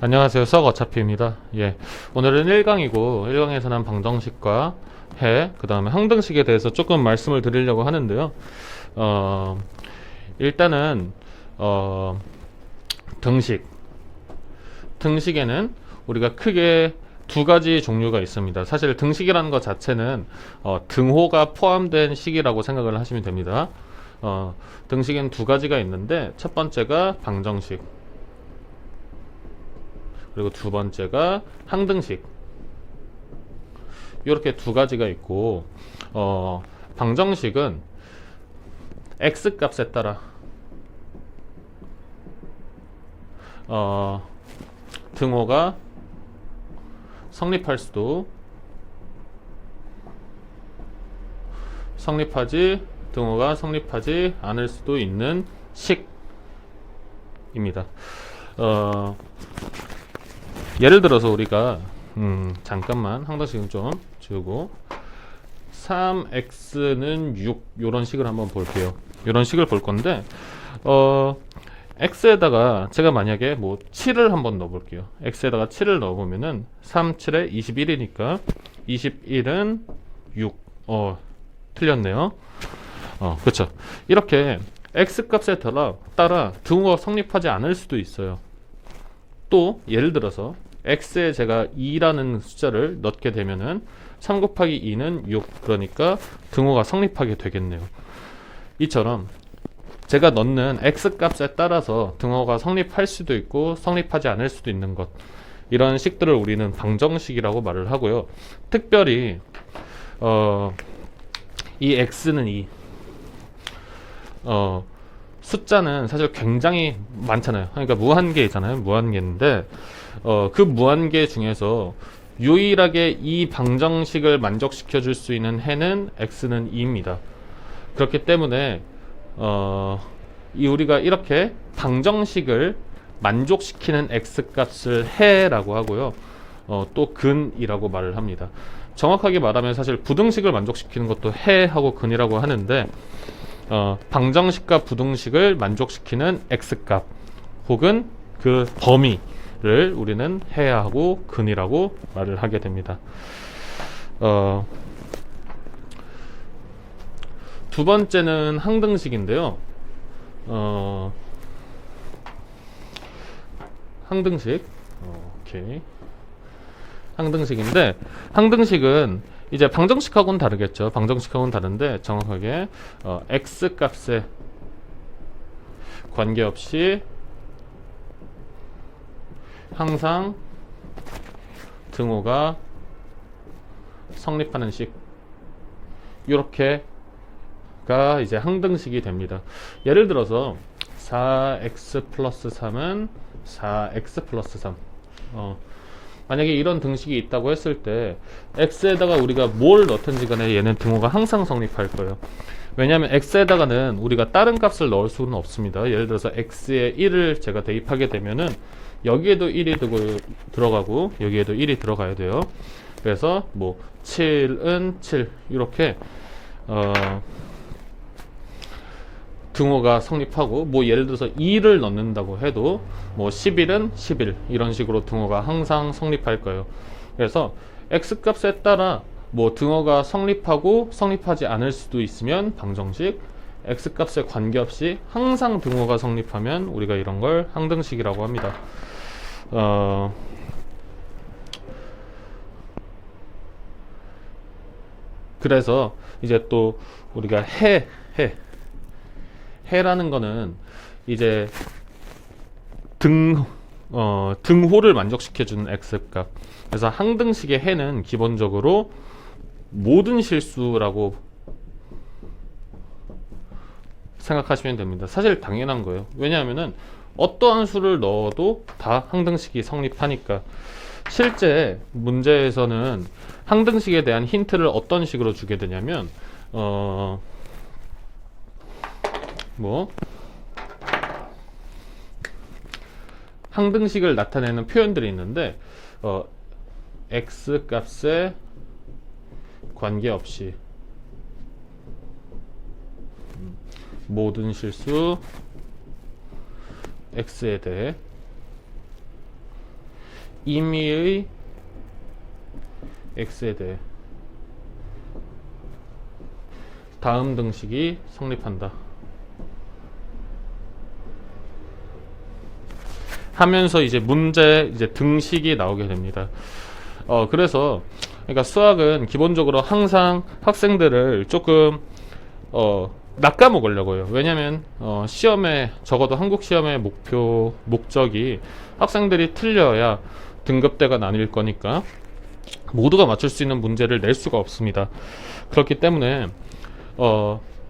안녕하세요. 수학 어차피입니다. 예. 오늘은 1강이고 1강에서는 방정식과 해, 그 다음에 항등식에 대해서 조금 말씀을 드리려고 하는데요. 일단은 등식. 등식에는 우리가 크게 두 가지 종류가 있습니다. 사실 등식이라는 것 자체는 등호가 포함된 식이라고 생각을 하시면 됩니다. 등식에는 두 가지가 있는데 첫 번째가 방정식, 그리고 두 번째가 항등식. 이렇게 두 가지가 있고, 방정식은 x 값에 따라 등호가 성립할 수도 등호가 성립하지 않을 수도 있는 식입니다. 예를 들어서 우리가 잠깐만 항등식은 좀 지우고 3x는 6 이런 식을 한번 볼게요. 이런 식을 볼 건데 x에다가 제가 만약에 뭐 7을 한번 넣어 볼게요. x에다가 7을 넣어 보면은 3, 7에 21이니까 21은 6. 틀렸네요. 그렇죠. 이렇게 x 값에 따라 등호가 성립하지 않을 수도 있어요. 또 예를 들어서 x에 제가 2라는 숫자를 넣게 되면은 3 곱하기 2는 6, 그러니까 등호가 성립하게 되겠네요. 이처럼 제가 넣는 x 값에 따라서 등호가 성립할 수도 있고 성립하지 않을 수도 있는 것, 이런 식들을 우리는 방정식이라고 말을 하고요. 특별히 이 x는 숫자는 사실 굉장히 많잖아요. 그러니까 무한계잖아요. 무한계인데 그 무한계 중에서 유일하게 이 방정식을 만족시켜 줄 수 있는 해는 x는 2입니다. 그렇기 때문에 우리가 이렇게 방정식을 만족시키는 x값을 해라고 하고요. 또 근이라고 말을 합니다. 정확하게 말하면 사실 부등식을 만족시키는 것도 해하고 근이라고 하는데 방정식과 부등식을 만족시키는 x값 혹은 그 범위를 우리는 해하고 근이라고 말을 하게 됩니다. 두 번째는 항등식인데요. 항등식. 오케이. 항등식인데, 항등식은 이제 방정식하고는 다르겠죠. 방정식하고는 다른데 정확하게 x 값에 관계없이 항상 등호가 성립하는 식, 이렇게가 이제 항등식이 됩니다. 예를 들어서 4x 플러스 3은 4x 플러스 3. 만약에 이런 등식이 있다고 했을 때 x에다가 우리가 뭘 넣든지 간에 얘는 등호가 항상 성립할 거예요. 왜냐하면 x에다가는 우리가 다른 값을 넣을 수는 없습니다. 예를 들어서 x에 1을 제가 대입하게 되면은 여기에도 1이 들어가고 여기에도 1이 들어가야 돼요. 그래서 뭐 7은 7 이렇게 등호가 성립하고, 뭐 예를 들어서 2를 넣는다고 해도 뭐 11은 11 이런 식으로 등호가 항상 성립할 거예요. 그래서 x 값에 따라 뭐 등호가 성립하고 성립하지 않을 수도 있으면 방정식, x 값에 관계없이 항상 등호가 성립하면 우리가 이런 걸 항등식이라고 합니다. 그래서 이제 또 우리가 해라는 거는 이제 등호를 만족시켜주는 x값. 그래서 항등식의 해는 기본적으로 모든 실수라고 생각하시면 됩니다. 사실 당연한 거예요. 왜냐하면은 어떠한 수를 넣어도 다 항등식이 성립하니까. 실제 문제에서는 항등식에 대한 힌트를 어떤 식으로 주게 되냐면 항등식을 나타내는 표현들이 있는데 x 값에 관계없이 모든 실수 x에 대해 임의의 x에 대해 다음 등식이 성립한다 하면서 이제 문제 이제 등식이 나오게 됩니다. 그래서 그러니까 수학은 기본적으로 항상 학생들을 조금 낚아먹으려고요. 왜냐면 시험에 적어도 한국 시험의 목적이 학생들이 틀려야 등급대가 나뉠 거니까 모두가 맞출 수 있는 문제를 낼 수가 없습니다. 그렇기 때문에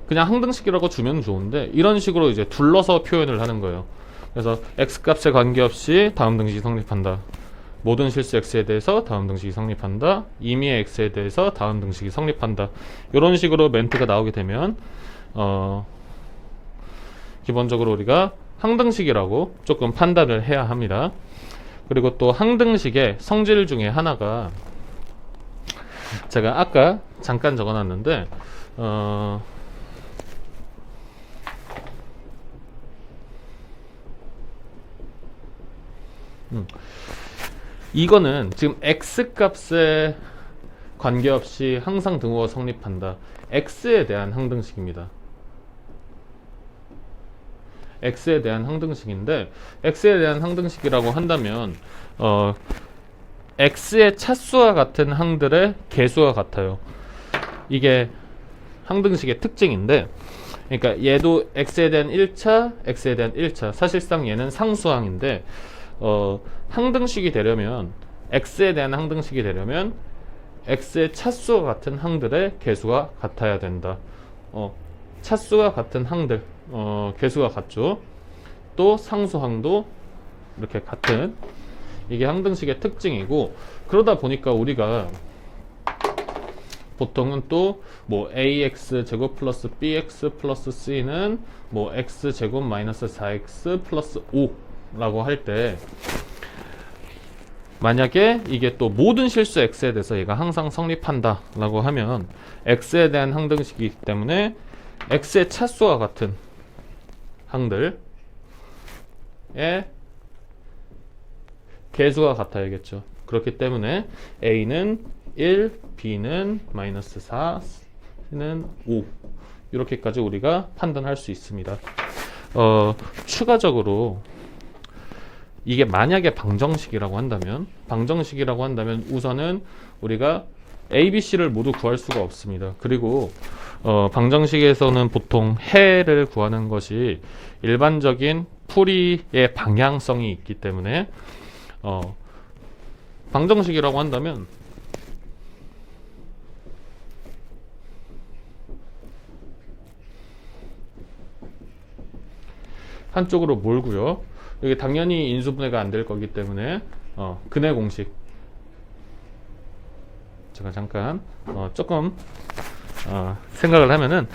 그냥 항등식이라고 주면 좋은데 이런 식으로 이제 둘러서 표현을 하는 거예요. 그래서 x값에 관계없이 다음 등식이 성립한다. 모든 실수 x에 대해서 다음 등식이 성립한다. 임의의 x에 대해서 다음 등식이 성립한다. 이런 식으로 멘트가 나오게 되면 기본적으로 우리가 항등식이라고 조금 판단을 해야 합니다. 그리고 또 항등식의 성질 중에 하나가 제가 아까 잠깐 적어놨는데 이거는 지금 x값에 관계없이 항상 등호가 성립한다. x에 대한 항등식입니다. x에 대한 항등식인데 x에 대한 항등식이라고 한다면 x의 차수와 같은 항들의 개수와 같아요. 이게 항등식의 특징인데 그러니까 얘도 x에 대한 1차, x에 대한 1차 사실상 얘는 상수항인데 항등식이 되려면 x에 대한 항등식이 되려면 x의 차수와 같은 항들의 개수가 같아야 된다. 차수가 같은 항들 개수가 같죠. 또 상수항도 이렇게 같은 이게 항등식의 특징이고 그러다 보니까 우리가 보통은 또 뭐 ax 제곱 플러스 bx 플러스 c는 뭐 x 제곱 마이너스 4x 플러스 5라고 할 때 만약에 이게 또 모든 실수 x에 대해서 얘가 항상 성립한다 라고 하면 x에 대한 항등식이기 때문에 x의 차수와 같은 항들의 개수가 같아야겠죠. 그렇기 때문에 a는 1, b는 마이너스 4, c는 5 이렇게까지 우리가 판단할 수 있습니다. 추가적으로 이게 만약에 방정식이라고 한다면 우선은 우리가 a, b, c를 모두 구할 수가 없습니다. 그리고 방정식에서는 보통 해를 구하는 것이 일반적인 풀이의 방향성이 있기 때문에 방정식이라고 한다면 한쪽으로 몰고요. 여기 당연히 인수분해가 안 될 거기 때문에 근해 공식 제가 잠깐 조금 생각을 하면은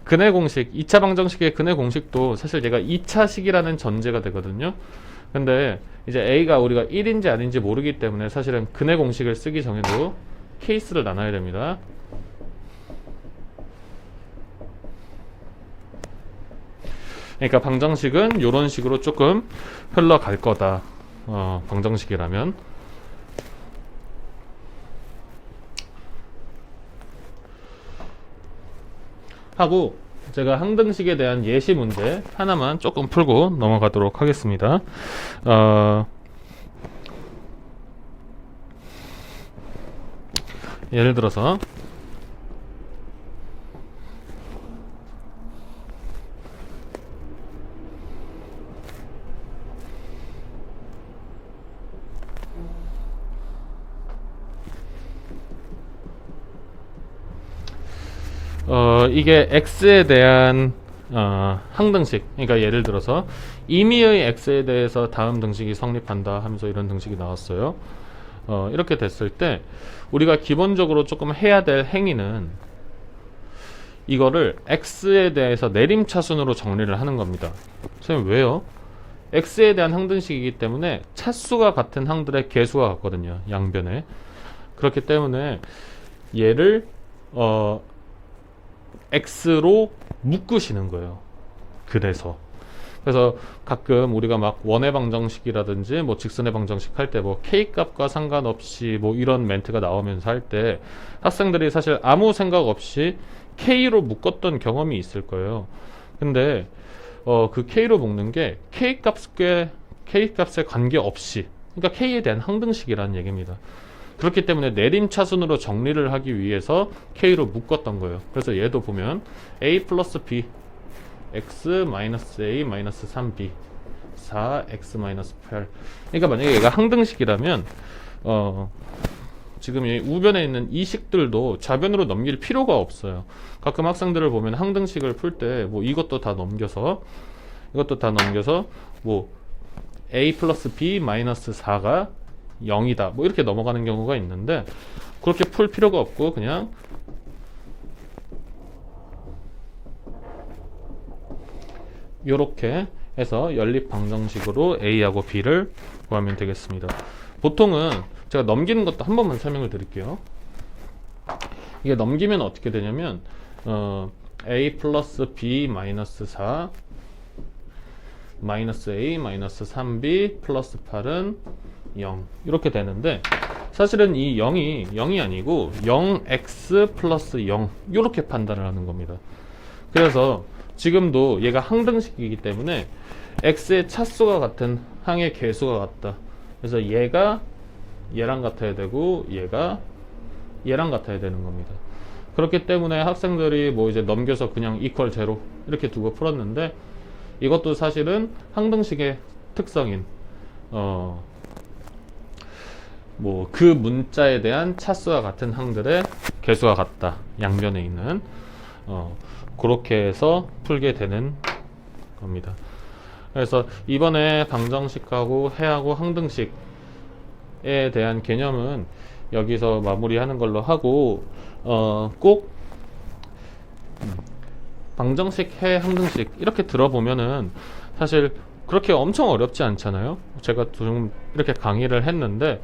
근해 공식 2차 방정식의 근해 공식도 사실 얘가 2차식이라는 전제가 되거든요. 근데 이제 a가 우리가 1인지 아닌지 모르기 때문에 사실은 근해 공식을 쓰기 전에도 케이스를 나눠야 됩니다. 그러니까 방정식은 이런 식으로 조금 흘러갈 거다. 방정식이라면 하고 제가 항등식에 대한 예시 문제 하나만 조금 풀고 넘어가도록 하겠습니다. 예를 들어서 이게 x에 대한 항등식, 그러니까 예를 들어서 임의의 x에 대해서 다음 등식이 성립한다 하면서 이런 등식이 나왔어요. 이렇게 됐을 때 우리가 기본적으로 조금 해야 될 행위는 이거를 x에 대해서 내림차순으로 정리를 하는 겁니다. 선생님 왜요? x에 대한 항등식이기 때문에 차수가 같은 항들의 개수가 같거든요. 양변에. 그렇기 때문에 얘를 x로 묶으시는 거예요. 그래서 그래서 가끔 우리가 막 원의 방정식이라든지 뭐 직선의 방정식 할 때 뭐 k 값과 상관없이 뭐 이런 멘트가 나오면서 할 때 학생들이 사실 아무 생각 없이 k로 묶었던 경험이 있을 거예요. 근데 그 k로 묶는 게 k 값에 관계없이, 그러니까 k에 대한 항등식이라는 얘기입니다. 그렇기 때문에 내림차순으로 정리를 하기 위해서 k로 묶었던 거예요. 그래서 얘도 보면 a 플러스 b x 마이너스 a 마이너스 3b 4x 마이너스 8. 그러니까 만약에 얘가 항등식이라면 지금 이 우변에 있는 이 식들도 좌변으로 넘길 필요가 없어요. 가끔 학생들을 보면 항등식을 풀 때 뭐 이것도 다 넘겨서 뭐 a 플러스 b 마이너스 4가 0이다 뭐 이렇게 넘어가는 경우가 있는데, 그렇게 풀 필요가 없고 그냥 요렇게 해서 연립 방정식으로 a하고 b를 구하면 되겠습니다. 보통은 제가 넘기는 것도 한 번만 설명을 드릴게요. 이게 넘기면 어떻게 되냐면 a 플러스 b 마이너스 4 마이너스 a 마이너스 3b 플러스 8은 0 이렇게 되는데, 사실은 이 0이 아니고 0x 플러스 0 이렇게 판단을 하는 겁니다. 그래서 지금도 얘가 항등식이기 때문에 x의 차수가 같은 항의 개수가 같다. 그래서 얘가 얘랑 같아야 되고 얘가 얘랑 같아야 되는 겁니다. 그렇기 때문에 학생들이 뭐 이제 넘겨서 그냥 이퀄 제로 이렇게 두고 풀었는데, 이것도 사실은 항등식의 특성인 뭐 그 문자에 대한 차수와 같은 항들의 개수가 같다, 양변에 있는 그렇게 해서 풀게 되는 겁니다. 그래서 이번에 방정식하고 해하고 항등식에 대한 개념은 여기서 마무리하는 걸로 하고, 꼭 방정식, 해, 항등식 이렇게 들어보면은 사실 그렇게 엄청 어렵지 않잖아요. 제가 좀 이렇게 강의를 했는데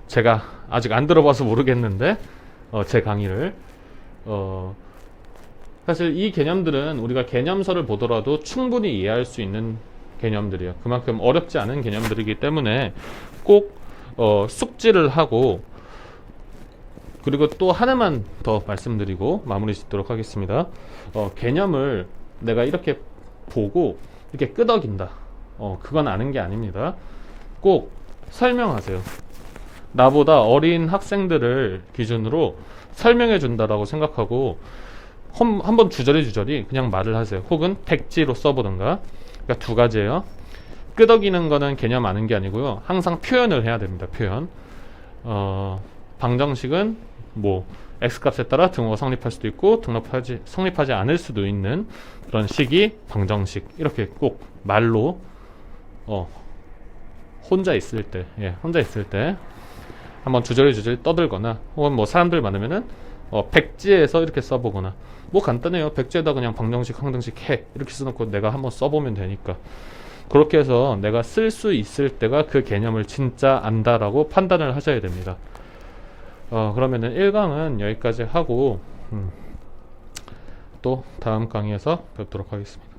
제가 아직 안 들어봐서 모르겠는데 제 강의를 사실 이 개념들은 우리가 개념서를 보더라도 충분히 이해할 수 있는 개념들이에요. 그만큼 어렵지 않은 개념들이기 때문에 꼭 숙지를 하고, 그리고 또 하나만 더 말씀드리고 마무리 짓도록 하겠습니다. 개념을 내가 이렇게 보고 이렇게 끄덕인다, 그건 아는 게 아닙니다. 꼭 설명하세요. 나보다 어린 학생들을 기준으로 설명해 준다라고 생각하고 한번 주저리 그냥 말을 하세요. 혹은 백지로 써보던가. 그러니까 두 가지예요. 끄덕이는 거는 개념 아는 게 아니고요, 항상 표현을 해야 됩니다. 표현. 방정식은 뭐 x값에 따라 등호가 성립할 수도 있고 성립하지 않을 수도 있는 그런 식이 방정식. 이렇게 꼭 말로 혼자 있을 때 한번 주저리 떠들거나, 혹은 뭐 사람들 많으면은 백지에서 이렇게 써보거나, 뭐 간단해요. 백지에다 그냥 방정식, 항등식 해 이렇게 써놓고 내가 한번 써보면 되니까, 그렇게 해서 내가 쓸 수 있을 때가 그 개념을 진짜 안다라고 판단을 하셔야 됩니다. 그러면은 1강은 여기까지 하고 또 다음 강의에서 뵙도록 하겠습니다.